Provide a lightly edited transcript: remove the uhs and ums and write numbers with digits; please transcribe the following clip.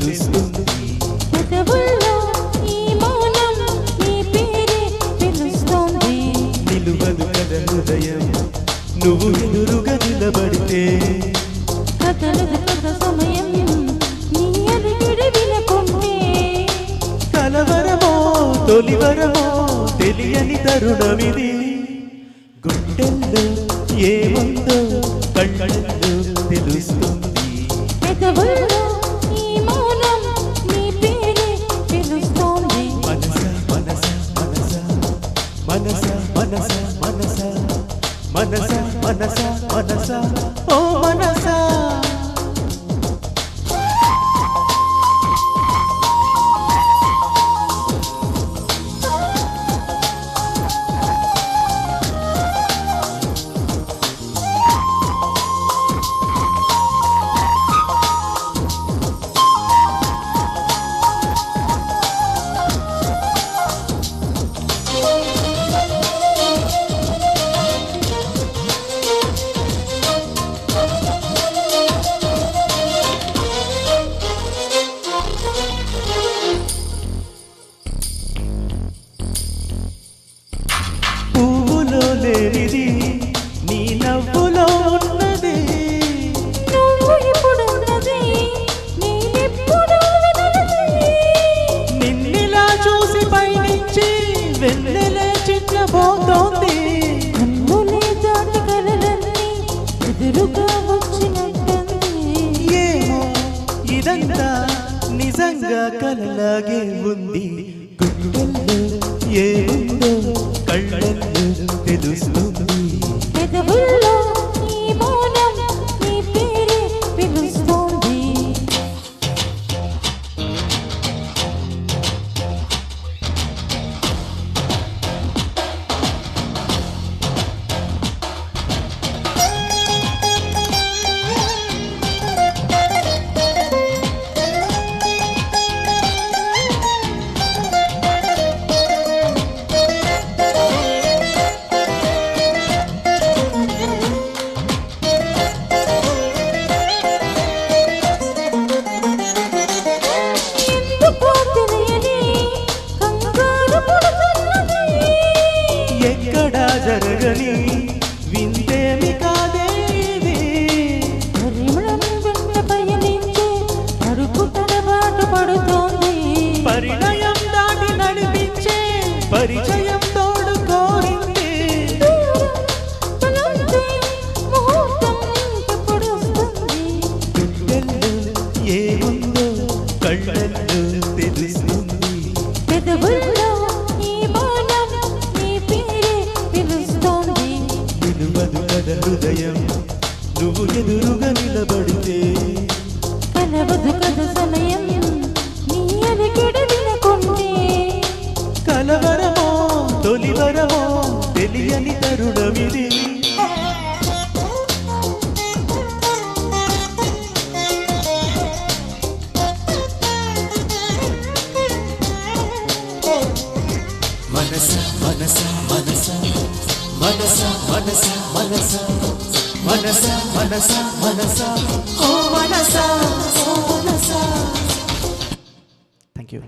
తెలుస్తుంది. పెదవుల్లో ఈ మౌనం నీ పేరే పిలుస్తోంది. నిలువదు కదా హృదయం నువ్వు ఎదురుగా నిలబడితే. కదలదు కదా సమయం నీ అలికిడి వినకుంటే. కలవరమో తొలివరమో తెలియని తరుణమిది. గుండెల్లో ఏముందో కళ్ళల్లో తెలుస్తుంది. పెదవుల్లో ఈ మౌనం నీ పేరే పిలుస్తోంది. మనస మనస మనస మనస మనస మనస మనస మనస మనస ఓ మనస. పువ్వులో లేనిది నీ నవ్వులో ఉన్నది. నువ్వు ఇప్పుడున్నది నేనెప్పుడు విననిది. నిన్నిలా చూసి పైనుంచి వెన్నెలే చిన్నబోతోంది. కన్నులే దాటి కలలన్నీ ఎదురుగా వచ్చినట్టుంది. ఏమో ఇదంతా నిజంగా కలలాగే ఉంది. గుండెల్లో ఏముందో కళ్ళల్లో తెలుస్తుంది. పెదవుల్లో ఈ మౌనం నీ పేరే పిలుస్తోంది. ఎందుకో తెలియని కంగారు పుడుతున్నది. ఎక్కడా జరగని వింతేమి కాదే ఇది. పరిమళం వెంట పయనించే అడుగు తడబాటు పడుతోంది. పరిణయం దాటి నడిపించే పరిచయం తోడు కోరింది. తలంటే ముహూర్తం ఇంకెప్పుడు వస్తుంది. గుండెల్లో ఏముందో కళ్ళల్లో తెలుస్తుంది. పెదవుల్లో ఈ మౌనం నీ పేరే పిలుస్తోంది. నిలువదు కదా హృదయం నువ్వు ఎదురుగా నిలబడితే. కలవదు కదా సమయం నీ అలికిడి వినకుంటే. కలవరమో తొలివరమో తెలియని తరుణమిది. మనస మనస మనస మనస మనస మనస మనస మనస మనస ఓ మనస ఓ మనస. Thank you.